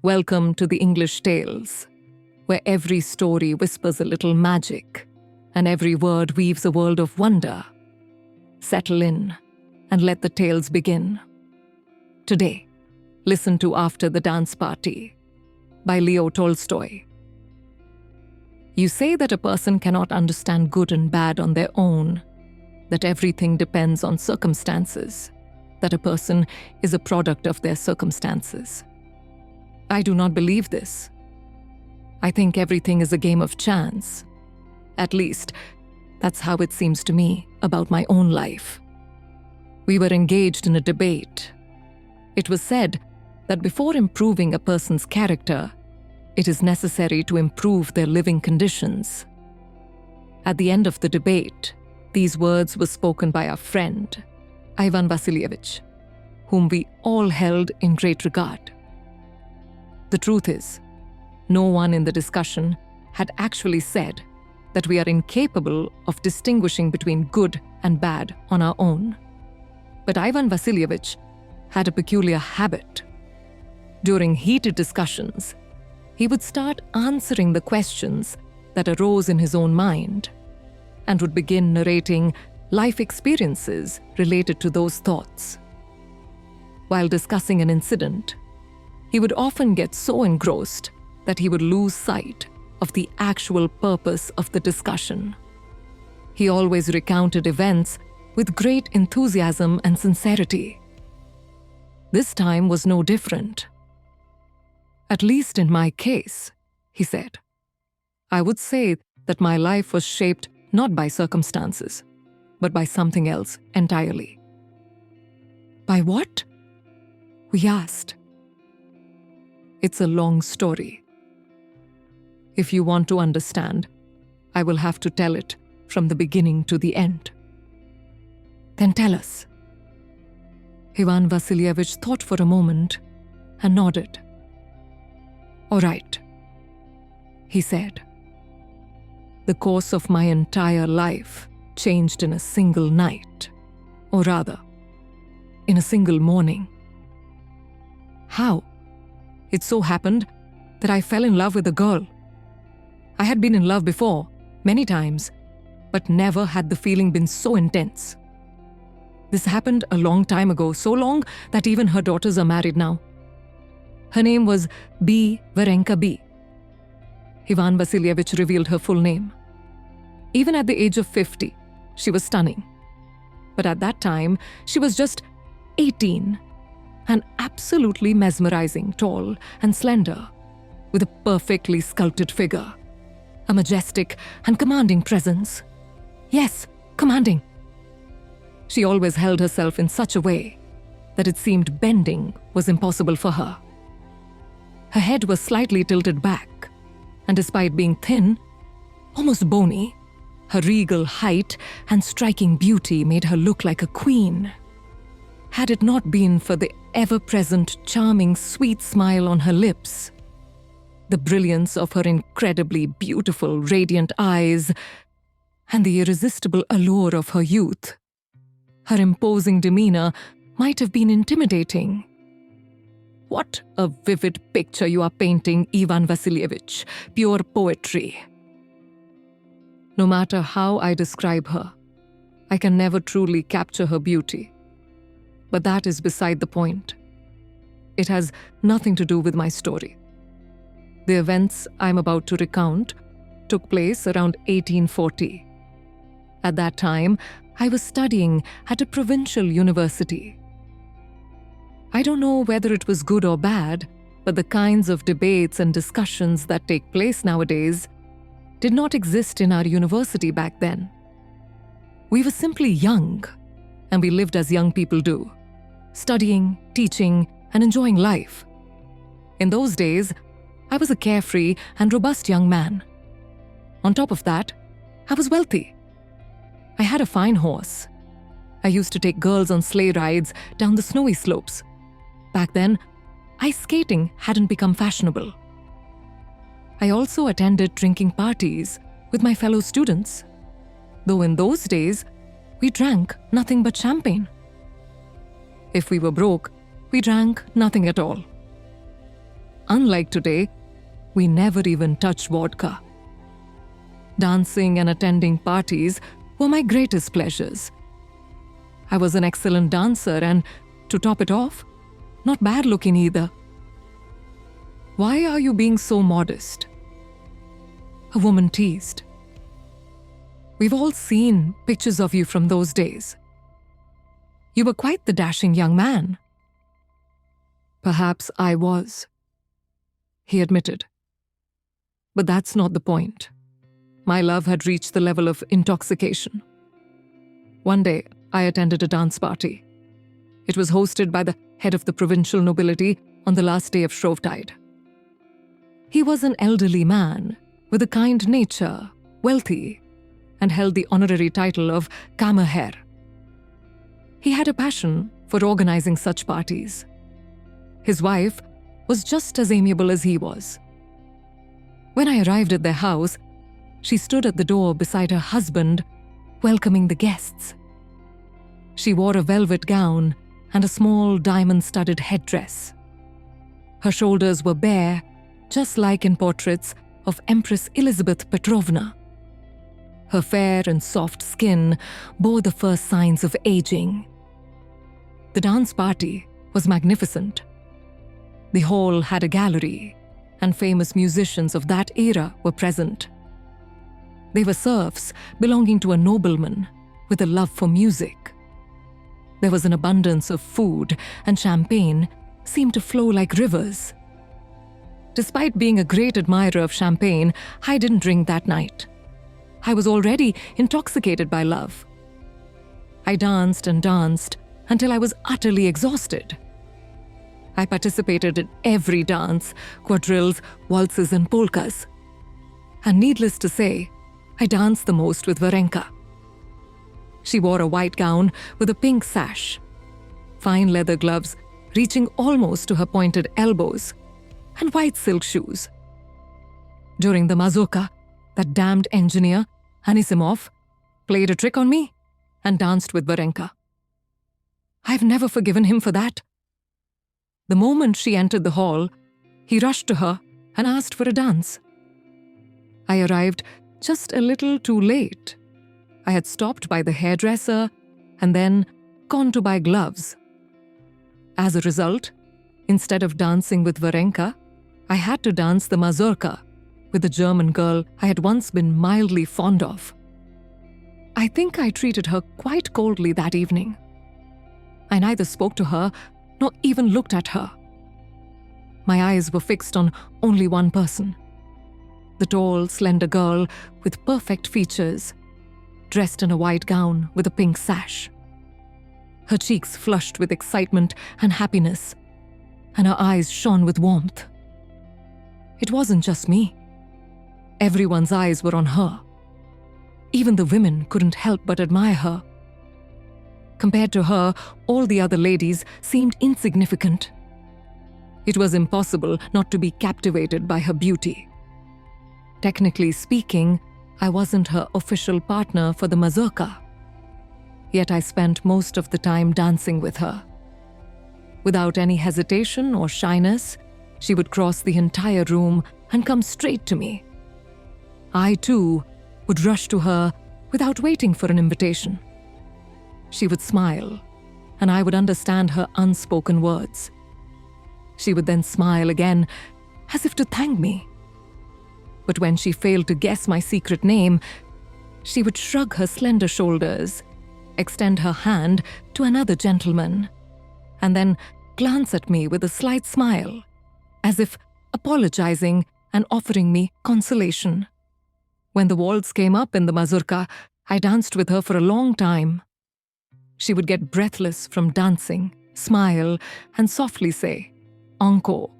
Welcome to the English Tales, where every story whispers a little magic and every word weaves a world of wonder. Settle in and let the tales begin. Today, listen to After the Dance Party by Leo Tolstoy. You say that a person cannot understand good and bad on their own, that everything depends on circumstances, that a person is a product of their circumstances. I do not believe this. I think everything is a game of chance. At least, that's how it seems to me about my own life. We were engaged in a debate. It was said that before improving a person's character, it is necessary to improve their living conditions. At the end of the debate, these words were spoken by our friend, Ivan Vasilievich, whom we all held in great regard. The truth is, no one in the discussion had actually said that we are incapable of distinguishing between good and bad on our own. But Ivan Vasilievich had a peculiar habit. During heated discussions, he would start answering the questions that arose in his own mind and would begin narrating life experiences related to those thoughts. While discussing an incident, he would often get so engrossed that he would lose sight of the actual purpose of the discussion. He always recounted events with great enthusiasm and sincerity. This time was no different. At least in my case, he said, I would say that my life was shaped not by circumstances, but by something else entirely. By what? We asked. It's a long story. If you want to understand, I will have to tell it from the beginning to the end. Then tell us. Ivan Vasilievich thought for a moment and nodded. All right, he said. The course of my entire life changed in a single night, or rather, in a single morning. How? It so happened that I fell in love with a girl. I had been in love before, many times, but never had the feeling been so intense. This happened a long time ago, so long that even her daughters are married now. Her name was B. Varenka B. Ivan Vasilievich revealed her full name. Even at the age of 50, she was stunning. But at that time, she was just 18 and absolutely mesmerizing, tall and slender, with a perfectly sculpted figure, a majestic and commanding presence. Yes, commanding. She always held herself in such a way that it seemed bending was impossible for her. Her head was slightly tilted back, and despite being thin, almost bony, her regal height and striking beauty made her look like a queen. Had it not been for the ever-present, charming, sweet smile on her lips, the brilliance of her incredibly beautiful, radiant eyes, and the irresistible allure of her youth, her imposing demeanor might have been intimidating. What a vivid picture you are painting, Ivan Vasilievich. Pure poetry. No matter how I describe her, I can never truly capture her beauty. But that is beside the point. It has nothing to do with my story. The events I'm about to recount took place around 1840. At that time, I was studying at a provincial university. I don't know whether it was good or bad, but the kinds of debates and discussions that take place nowadays did not exist in our university back then. We were simply young, and we lived as young people do, studying, teaching, and enjoying life. In those days, I was a carefree and robust young man. On top of that, I was wealthy. I had a fine horse. I used to take girls on sleigh rides down the snowy slopes. Back then, ice skating hadn't become fashionable. I also attended drinking parties with my fellow students, though in those days, we drank nothing but champagne. If we were broke, we drank nothing at all. unlike today, we never even touched vodka. Dancing and attending parties were my greatest pleasures. I was an excellent dancer and, to top it off, not bad looking either. Why are you being so modest? A woman teased. We've all seen pictures of you from those days. You were quite the dashing young man. Perhaps I was, he admitted. But that's not the point. My love had reached the level of intoxication. One day, I attended a dance party. It was hosted by the head of the provincial nobility on the last day of Shrovetide. He was an elderly man with a kind nature, wealthy, and held the honorary title of Kammerherr. He had a passion for organizing such parties. His wife was just as amiable as he was. When I arrived at their house, she stood at the door beside her husband, welcoming the guests. She wore a velvet gown and a small diamond-studded headdress. Her shoulders were bare, just like in portraits of Empress Elizabeth Petrovna. Her fair and soft skin bore the first signs of aging. The dance party was magnificent. The hall had a gallery, and famous musicians of that era were present. They were serfs belonging to a nobleman with a love for music. There was an abundance of food, and champagne seemed to flow like rivers. Despite being a great admirer of champagne, I didn't drink that night. I was already intoxicated by love. I danced and danced until I was utterly exhausted. I participated in every dance, quadrilles, waltzes, and polkas. And needless to say, I danced the most with Varenka. She wore a white gown with a pink sash, fine leather gloves reaching almost to her pointed elbows, and white silk shoes. During the mazurka, that damned engineer, Anisimov, played a trick on me and danced with Varenka. I've never forgiven him for that. The moment she entered the hall, he rushed to her and asked for a dance. I arrived just a little too late. I had stopped by the hairdresser and then gone to buy gloves. As a result, instead of dancing with Varenka, I had to dance the mazurka with a German girl I had once been mildly fond of. I think I treated her quite coldly that evening. I neither spoke to her nor even looked at her. My eyes were fixed on only one person. The tall, slender girl with perfect features, dressed in a white gown with a pink sash. Her cheeks flushed with excitement and happiness, and her eyes shone with warmth. It wasn't just me. Everyone's eyes were on her. Even the women couldn't help but admire her. Compared to her, all the other ladies seemed insignificant. It was impossible not to be captivated by her beauty. Technically speaking, I wasn't her official partner for the mazurka. Yet I spent most of the time dancing with her. Without any hesitation or shyness, she would cross the entire room and come straight to me. I, too, would rush to her without waiting for an invitation. She would smile, and I would understand her unspoken words. She would then smile again, as if to thank me. But when she failed to guess my secret name, she would shrug her slender shoulders, extend her hand to another gentleman, and then glance at me with a slight smile, as if apologizing and offering me consolation. When the waltz came up in the mazurka, I danced with her for a long time. She would get breathless from dancing, smile, and softly say, "Encore,"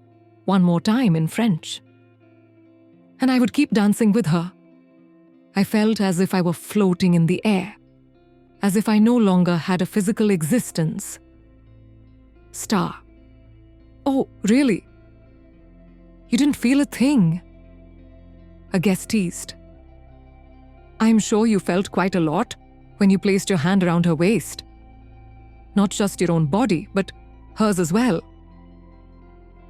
one more time in French. And I would keep dancing with her. I felt as if I were floating in the air, as if I no longer had a physical existence. Star. Oh, really? You didn't feel a thing? A guest teased. I'm sure you felt quite a lot when you placed your hand around her waist. Not just your own body, but hers as well.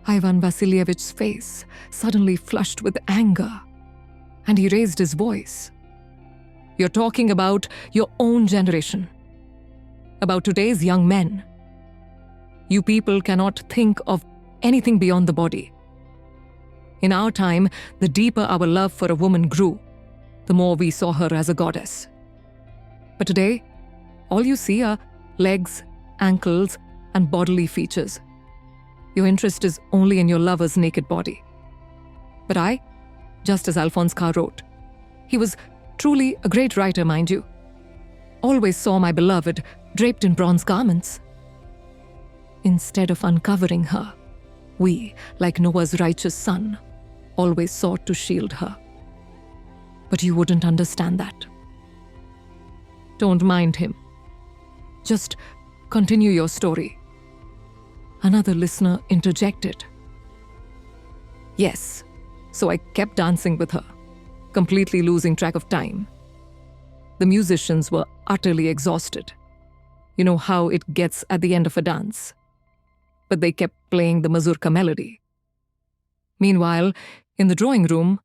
Ivan Vasilievich's face suddenly flushed with anger, and he raised his voice. "You're talking about your own generation, about today's young men. You people cannot think of anything beyond the body. In our time, the deeper our love for a woman grew, the more we saw her as a goddess. But today, all you see are legs, ankles, and bodily features. Your interest is only in your lover's naked body. But I, just as Alphonse Carr wrote, he was truly a great writer, mind you, always saw my beloved draped in bronze garments. Instead of uncovering her, we, like Noah's righteous son, always sought to shield her. But you wouldn't understand that. Don't mind him. Just continue your story." Another listener interjected. "Yes, so I kept dancing with her, completely losing track of time. The musicians were utterly exhausted. You know how it gets at the end of a dance. But they kept playing the mazurka melody. Meanwhile, in the drawing room,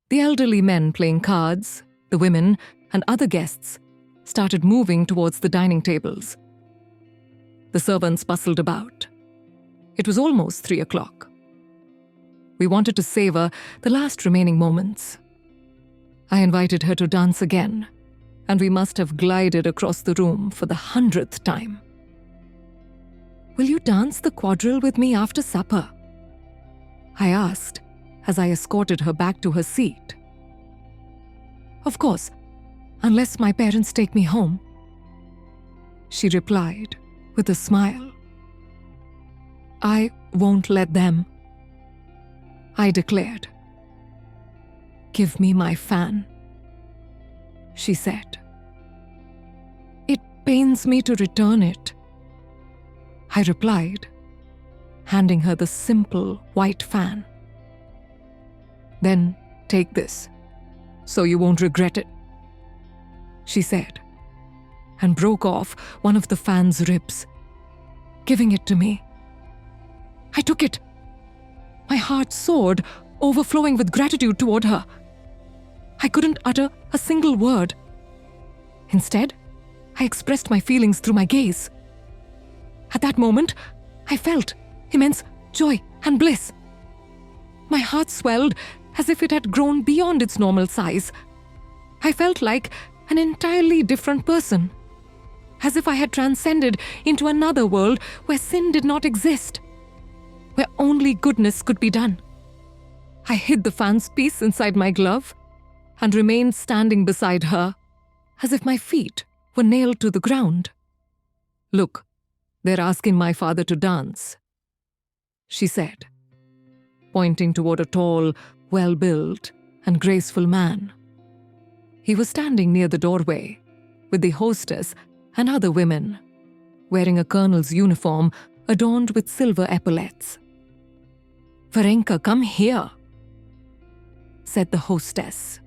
the elderly men playing cards, the women, and other guests started moving towards the dining tables. The servants bustled about. It was almost 3 o'clock. We wanted to savor the last remaining moments. I invited her to dance again, and we must have glided across the room for the 100th time. "Will you dance the quadrille with me after supper?" I asked as I escorted her back to her seat. "Of course, unless my parents take me home," she replied with a smile. "I won't let them," I declared. "Give me my fan," she said. "It pains me to return it," I replied, handing her the simple white fan. "Then take this, so you won't regret it," she said, and broke off one of the fan's ribs, giving it to me. I took it. My heart soared, overflowing with gratitude toward her. I couldn't utter a single word. Instead, I expressed my feelings through my gaze. At that moment, I felt immense joy and bliss. My heart swelled as if it had grown beyond its normal size. I felt like an entirely different person, as if I had transcended into another world where sin did not exist, where only goodness could be done. I hid the fan's piece inside my glove and remained standing beside her, as if my feet were nailed to the ground. "Look, they're asking my father to dance," she said, pointing toward a tall, well-built, and graceful man. He was standing near the doorway, with the hostess and other women, wearing a colonel's uniform adorned with silver epaulets. "Varenka, come here," said the hostess,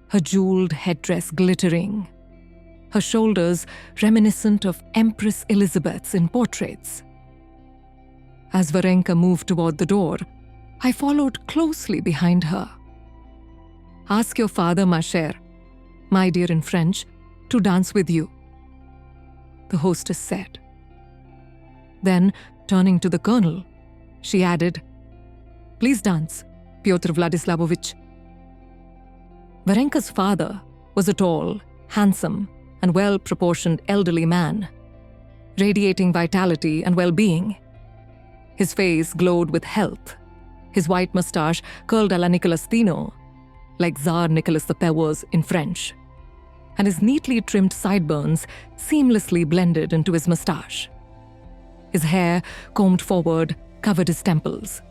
her jeweled headdress glittering, her shoulders reminiscent of Empress Elizabeth's in portraits. As Varenka moved toward the door, I followed closely behind her. "Ask your father, ma chère, my dear in French, to dance with you," the hostess said. Then, turning to the colonel, she added, "Please dance, Pyotr Vladislavovich." Varenka's father was a tall, handsome, and well-proportioned elderly man, radiating vitality and well-being. His face glowed with health, his white mustache curled à la Nicolas Tino, like Tsar Nicholas I's in French, and his neatly trimmed sideburns seamlessly blended into his mustache. His hair, combed forward, covered his temples.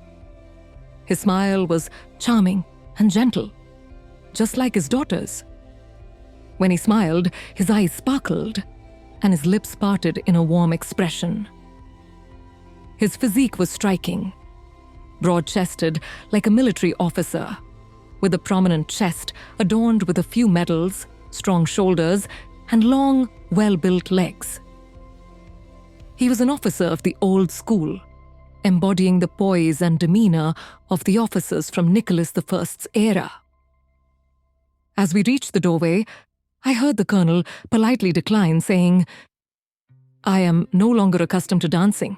His smile was charming and gentle, just like his daughter's. When he smiled, his eyes sparkled, and his lips parted in a warm expression. His physique was striking, broad-chested like a military officer, with a prominent chest adorned with a few medals, strong shoulders, and long, well-built legs. He was an officer of the old school, embodying the poise and demeanor of the officers from Nicholas I's era. As we reached the doorway, I heard the colonel politely decline, saying, "I am no longer accustomed to dancing."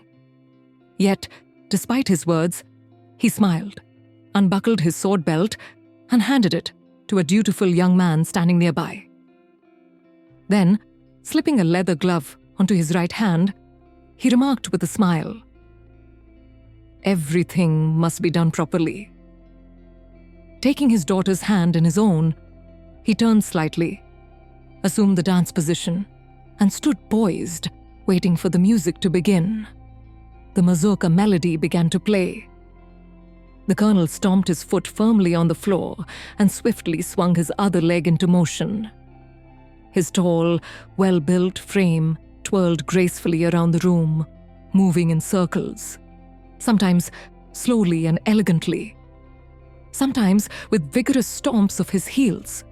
Yet, despite his words, he smiled, unbuckled his sword belt, and handed it to a dutiful young man standing nearby. Then, slipping a leather glove onto his right hand, he remarked with a smile, "Everything must be done properly." Taking his daughter's hand in his own, he turned slightly, assumed the dance position, and stood poised, waiting for the music to begin. The mazurka melody began to play. The colonel stomped his foot firmly on the floor and swiftly swung his other leg into motion. His tall, well-built frame twirled gracefully around the room, moving in circles, sometimes slowly and elegantly, sometimes with vigorous stomps of his heels.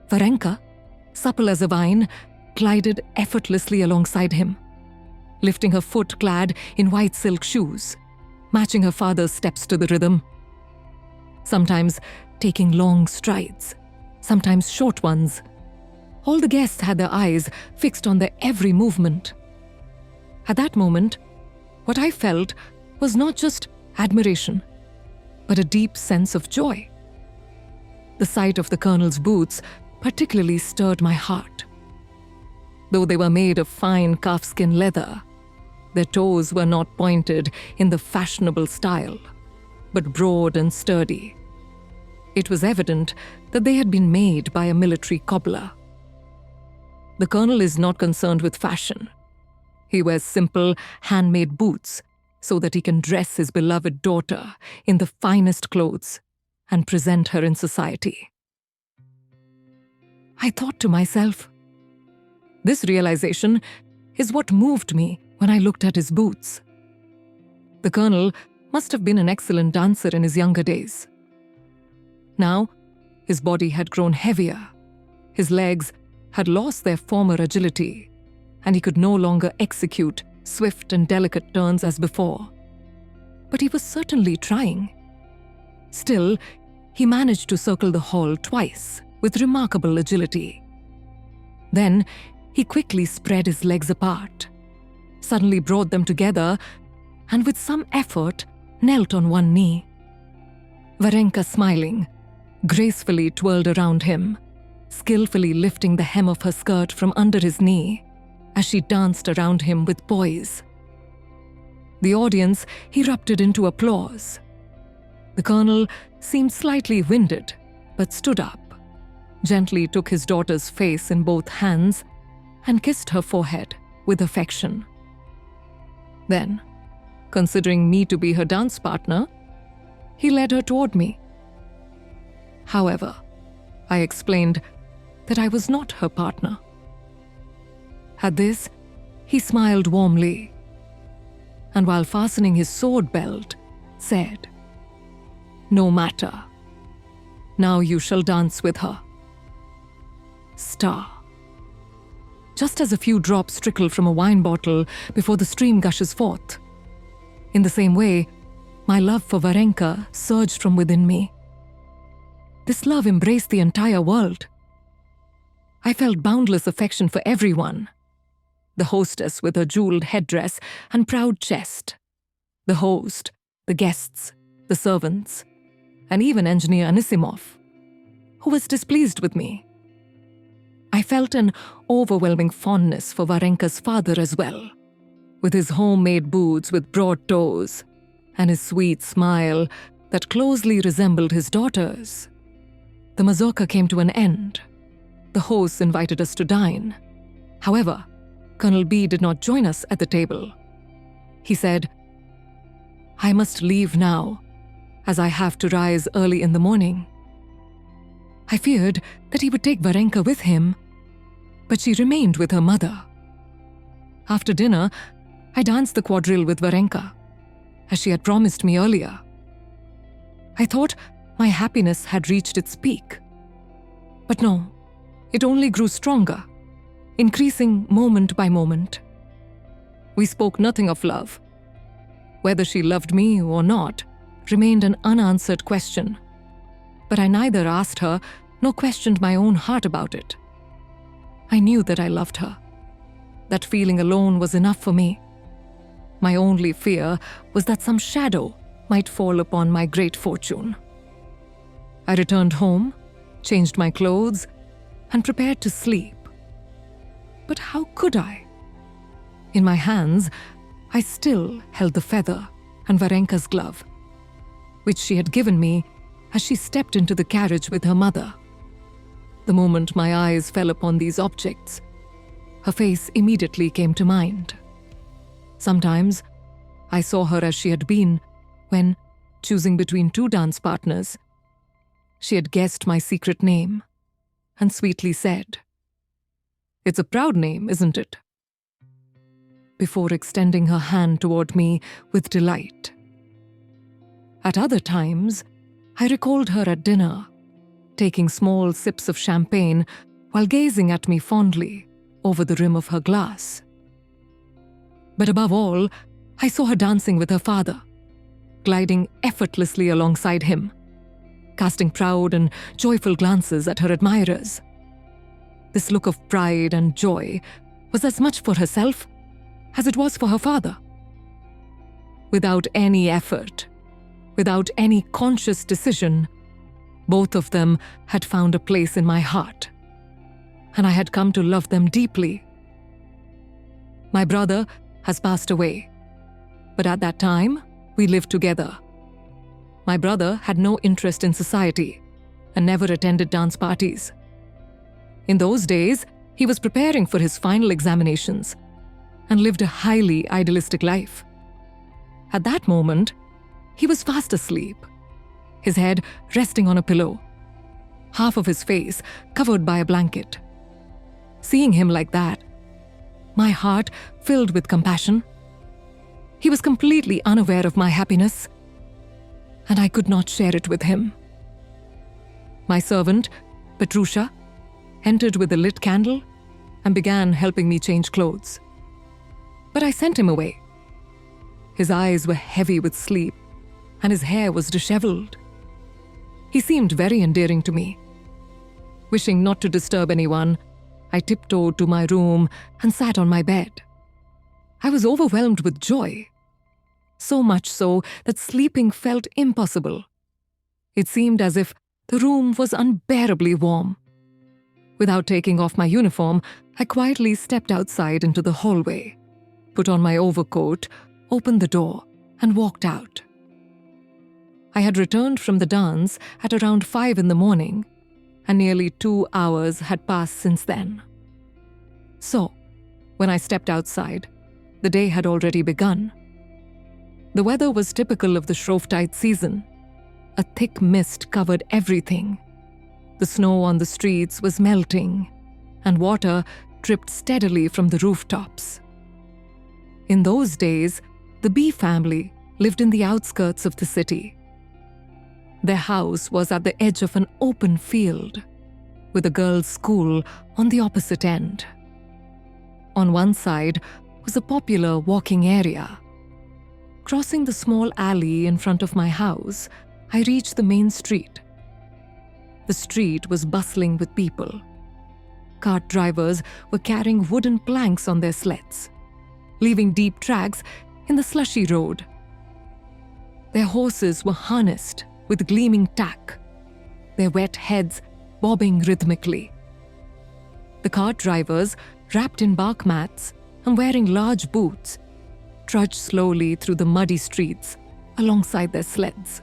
Varenka, supple as a vine, glided effortlessly alongside him, lifting her foot clad in white silk shoes, matching her father's steps to the rhythm. Sometimes taking long strides, sometimes short ones. All the guests had their eyes fixed on their every movement. At that moment, what I felt was not just admiration, but a deep sense of joy. The sight of the colonel's boots particularly stirred my heart. Though they were made of fine calfskin leather, their toes were not pointed in the fashionable style, but broad and sturdy. It was evident that they had been made by a military cobbler. The colonel is not concerned with fashion. He wears simple, handmade boots so that he can dress his beloved daughter in the finest clothes and present her in society. I thought to myself, this realization is what moved me when I looked at his boots. The colonel must have been an excellent dancer in his younger days. Now, his body had grown heavier, his legs had lost their former agility, and he could no longer execute swift and delicate turns as before. But he was certainly trying. Still, he managed to circle the hall twice with remarkable agility. Then, he quickly spread his legs apart, suddenly brought them together, and with some effort, knelt on one knee. Varenka, smiling, gracefully twirled around him, skillfully lifting the hem of her skirt from under his knee as she danced around him with poise. The audience erupted into applause. The colonel seemed slightly winded, but stood up, gently took his daughter's face in both hands, and kissed her forehead with affection. Then, considering me to be her dance partner, he led her toward me. However, I explained that I was not her partner. At this, he smiled warmly, and while fastening his sword belt, said, "No matter. Now you shall dance with her." Star. Just as a few drops trickle from a wine bottle before the stream gushes forth, in the same way, my love for Varenka surged from within me. This love embraced the entire world. I felt boundless affection for everyone. The hostess with her jeweled headdress and proud chest, the host, the guests, the servants, and even Engineer Anisimov, who was displeased with me. I felt an overwhelming fondness for Varenka's father as well, with his homemade boots with broad toes and his sweet smile that closely resembled his daughter's. The mazurka came to an end. The hosts invited us to dine. However, Colonel B did not join us at the table. He said, "I must leave now, as I have to rise early in the morning." I feared that he would take Varenka with him, but she remained with her mother. After dinner, I danced the quadrille with Varenka, as she had promised me earlier. I thought my happiness had reached its peak. But no, it only grew stronger, increasing moment by moment. We spoke nothing of love. Whether she loved me or not remained an unanswered question. But I neither asked her nor questioned my own heart about it. I knew that I loved her. That feeling alone was enough for me. My only fear was that some shadow might fall upon my great fortune. I returned home, changed my clothes, and prepared to sleep. But how could I? In my hands, I still held the feather and Varenka's glove, which she had given me as she stepped into the carriage with her mother. The moment my eyes fell upon these objects, her face immediately came to mind. Sometimes, I saw her as she had been when, choosing between two dance partners, she had guessed my secret name and sweetly said, "It's a proud name, isn't it?" Before extending her hand toward me with delight. At other times, I recalled her at dinner, taking small sips of champagne while gazing at me fondly over the rim of her glass. But above all, I saw her dancing with her father, gliding effortlessly alongside him, casting proud and joyful glances at her admirers. This look of pride and joy was as much for herself as it was for her father. Without any effort, without any conscious decision, both of them had found a place in my heart, and I had come to love them deeply. My brother has passed away, but at that time, we lived together. My brother had no interest in society and never attended dance parties. In those days, he was preparing for his final examinations and lived a highly idealistic life. At that moment, he was fast asleep, his head resting on a pillow, half of his face covered by a blanket. Seeing him like that, my heart filled with compassion. He was completely unaware of my happiness, and I could not share it with him. My servant, Petrusha, entered with a lit candle and began helping me change clothes. But I sent him away. His eyes were heavy with sleep, and his hair was disheveled. He seemed very endearing to me. Wishing not to disturb anyone, I tiptoed to my room and sat on my bed. I was overwhelmed with joy, so much so that sleeping felt impossible. It seemed as if the room was unbearably warm. Without taking off my uniform, I quietly stepped outside into the hallway, put on my overcoat, opened the door, and walked out. I had returned from the dance at around 5 in the morning, and nearly 2 hours had passed since then. So, when I stepped outside, the day had already begun. The weather was typical of the Shrovetide season. A thick mist covered everything. The snow on the streets was melting, and water dripped steadily from the rooftops. In those days, the B family lived in the outskirts of the city. Their house was at the edge of an open field, with a girls' school on the opposite end. On one side was a popular walking area. Crossing the small alley in front of my house, I reached the main street. The street was bustling with people. Cart drivers were carrying wooden planks on their sleds, leaving deep tracks in the slushy road. Their horses were harnessed with gleaming tack, their wet heads bobbing rhythmically. The cart drivers, wrapped in bark mats and wearing large boots, trudged slowly through the muddy streets alongside their sleds.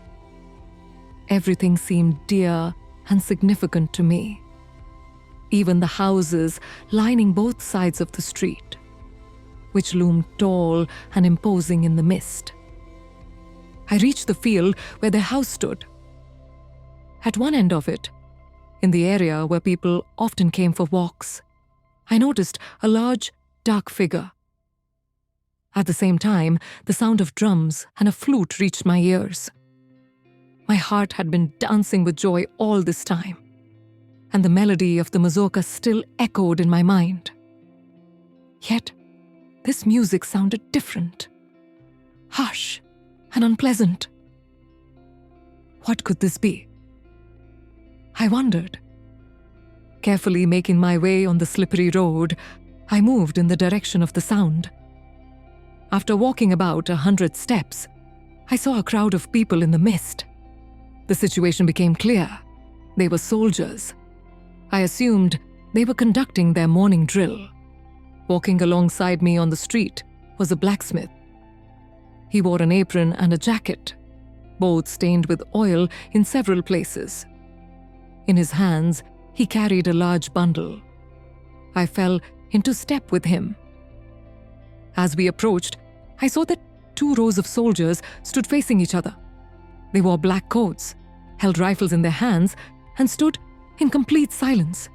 Everything seemed dear and significant to me. Even the houses lining both sides of the street, which loomed tall and imposing in the mist. I reached the field where their house stood. At one end of it, in the area where people often came for walks, I noticed a large, dark figure. At the same time, the sound of drums and a flute reached my ears. My heart had been dancing with joy all this time, and the melody of the mazurka still echoed in my mind. Yet, this music sounded different, harsh and unpleasant. What could this be? I wondered. Carefully making my way on the slippery road, I moved in the direction of the sound. After walking about 100 steps, I saw a crowd of people in the mist. The situation became clear. They were soldiers. I assumed they were conducting their morning drill. Walking alongside me on the street was a blacksmith. He wore an apron and a jacket, both stained with oil in several places. In his hands, he carried a large bundle. I fell into step with him. As we approached, I saw that 2 rows of soldiers stood facing each other. They wore black coats, held rifles in their hands, and stood in complete silence.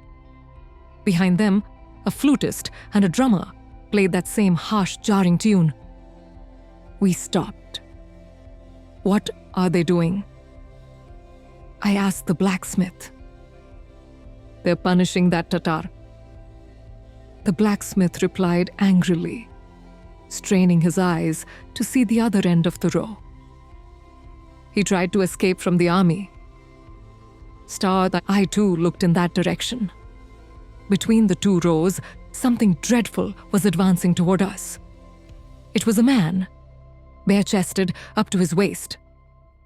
Behind them, a flutist and a drummer played that same harsh, jarring tune. We stopped. What are they doing? I asked the blacksmith. They're punishing that Tatar. The blacksmith replied angrily, straining his eyes to see the other end of the row. He tried to escape from the army. Startled, I too looked in that direction. Between the 2 rows, something dreadful was advancing toward us. It was a man, bare-chested up to his waist,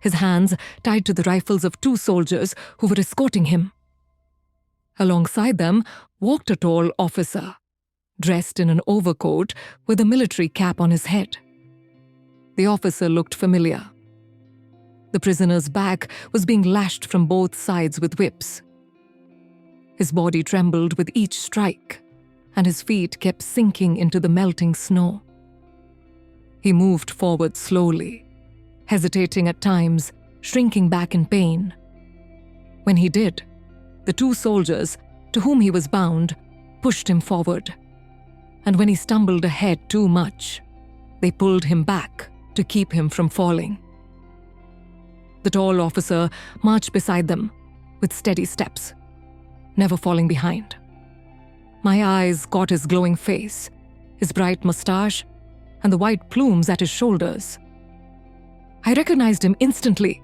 his hands tied to the rifles of 2 soldiers who were escorting him. Alongside them walked a tall officer, dressed in an overcoat with a military cap on his head. The officer looked familiar. The prisoner's back was being lashed from both sides with whips. His body trembled with each strike, and his feet kept sinking into the melting snow. He moved forward slowly, hesitating at times, shrinking back in pain. When he did, the 2 soldiers, to whom he was bound, pushed him forward. And when he stumbled ahead too much, they pulled him back to keep him from falling. The tall officer marched beside them with steady steps, never falling behind. My eyes caught his glowing face, his bright mustache, and the white plumes at his shoulders. I recognized him instantly.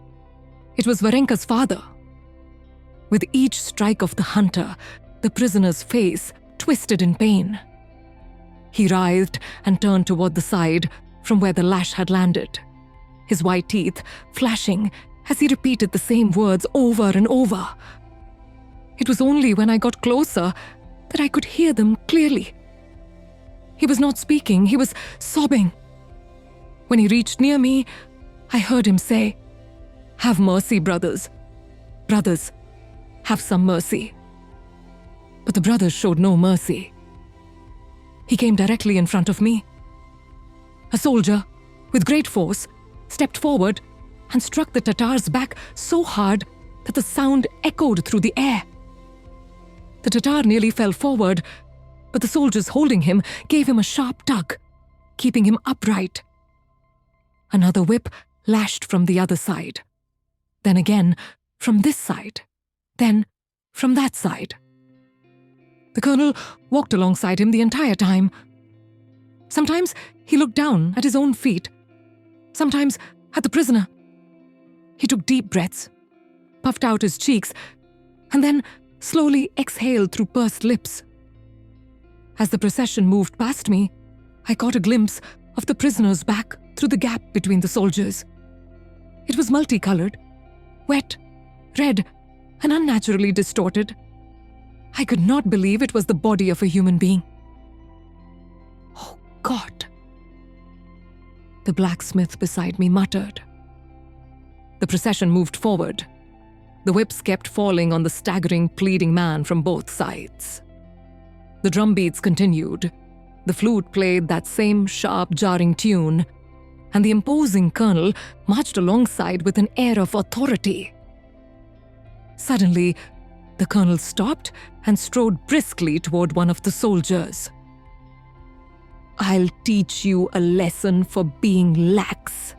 It was Varenka's father. With each strike of the hunter, the prisoner's face twisted in pain. He writhed and turned toward the side from where the lash had landed, his white teeth flashing as he repeated the same words over and over. It was only when I got closer that I could hear them clearly. He was not speaking, he was sobbing. When he reached near me, I heard him say, "Have mercy, brothers. Brothers, have some mercy." But the brothers showed no mercy. He came directly in front of me. A soldier, with great force, stepped forward and struck the Tatar's back so hard that the sound echoed through the air. The Tatar nearly fell forward, but the soldiers holding him gave him a sharp tug, keeping him upright. Another whip lashed from the other side. Then again from this side. Then from that side. The colonel walked alongside him the entire time. Sometimes he looked down at his own feet, sometimes at the prisoner. He took deep breaths, puffed out his cheeks, and then slowly exhaled through pursed lips. As the procession moved past me, I caught a glimpse of the prisoner's back through the gap between the soldiers. It was multicolored, wet, red, and unnaturally distorted. I could not believe it was the body of a human being. "Oh, God," the blacksmith beside me muttered. The procession moved forward. The whips kept falling on the staggering, pleading man from both sides. The drum beats continued. The flute played that same sharp, jarring tune, and the imposing colonel marched alongside with an air of authority. Suddenly, the colonel stopped and strode briskly toward one of the soldiers. "I'll teach you a lesson for being lax."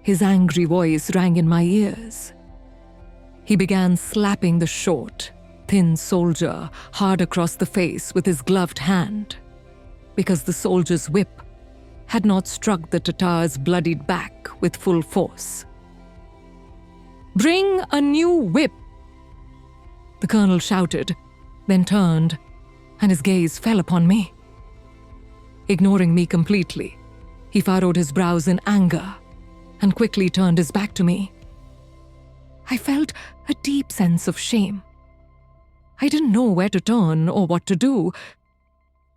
His angry voice rang in my ears. He began slapping the short, thin soldier hard across the face with his gloved hand, because the soldier's whip had not struck the Tatar's bloodied back with full force. "Bring a new whip!" the colonel shouted, then turned, and his gaze fell upon me. Ignoring me completely, he furrowed his brows in anger and quickly turned his back to me. I felt a deep sense of shame. I didn't know where to turn or what to do.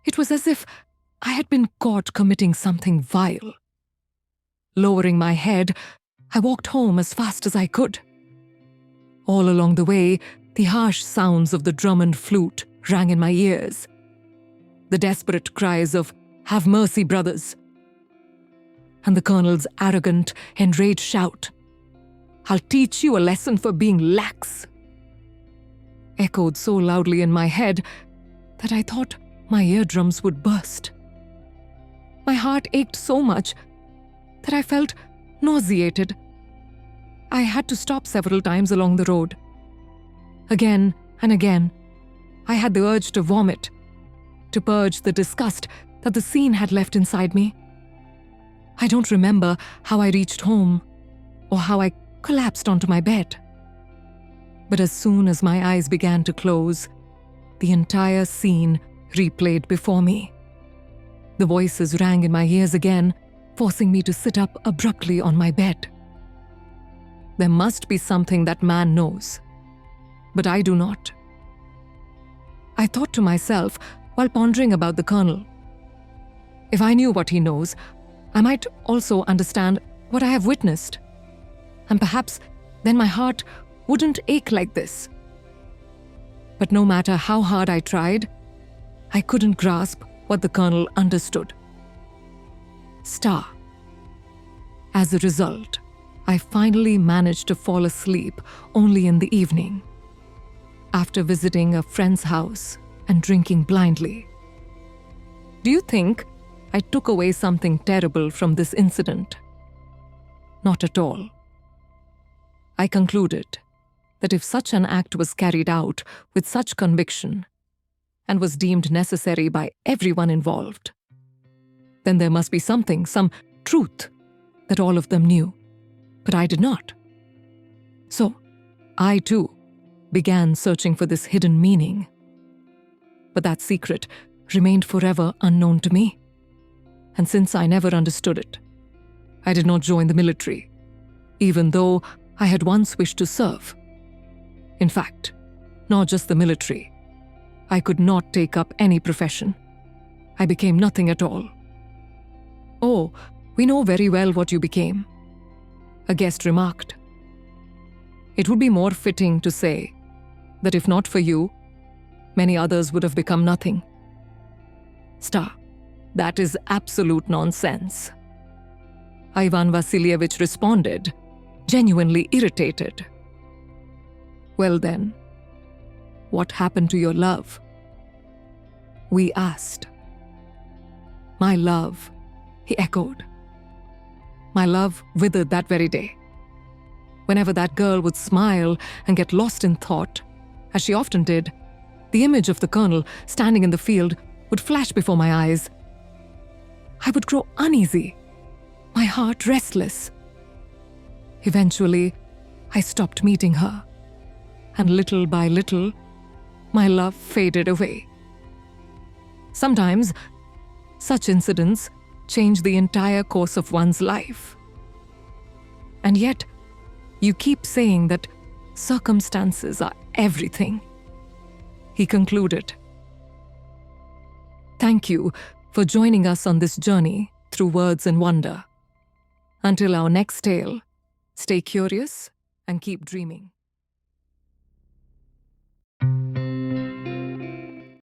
It was as if I had been caught committing something vile. Lowering my head, I walked home as fast as I could. All along the way, the harsh sounds of the drum and flute rang in my ears. The desperate cries of, "Have mercy, brothers!" and the colonel's arrogant, enraged shout, "I'll teach you a lesson for being lax," echoed so loudly in my head that I thought my eardrums would burst. My heart ached so much that I felt nauseated. I had to stop several times along the road. Again and again, I had the urge to vomit, to purge the disgust that the scene had left inside me. I don't remember how I reached home or how I collapsed onto my bed. But as soon as my eyes began to close, the entire scene replayed before me. The voices rang in my ears again, forcing me to sit up abruptly on my bed. There must be something that man knows, but I do not. I thought to myself while pondering about the colonel. If I knew what he knows, I might also understand what I have witnessed. And perhaps then my heart wouldn't ache like this. But no matter how hard I tried, I couldn't grasp what the colonel understood. Star. As a result, I finally managed to fall asleep only in the evening, after visiting a friend's house and drinking blindly. Do you think I took away something terrible from this incident? Not at all. I concluded that if such an act was carried out with such conviction and was deemed necessary by everyone involved, then there must be something, some truth that all of them knew, but I did not. So, I too began searching for this hidden meaning. But that secret remained forever unknown to me. And since I never understood it, I did not join the military, even though I had once wished to serve. In fact, not just the military. I could not take up any profession. I became nothing at all. "Oh, we know very well what you became," a guest remarked. "It would be more fitting to say that if not for you, many others would have become nothing." Star. That is absolute nonsense, Ivan Vasilievich responded, genuinely irritated. "Well then, what happened to your love?" we asked. "My love," he echoed. "My love withered that very day. Whenever that girl would smile and get lost in thought, as she often did, the image of the colonel standing in the field would flash before my eyes. I would grow uneasy, my heart restless. Eventually, I stopped meeting her, and little by little, my love faded away. Sometimes, such incidents change the entire course of one's life. And yet, you keep saying that circumstances are everything," he concluded. Thank you for joining us on this journey through words and wonder. Until our next tale, stay curious and keep dreaming.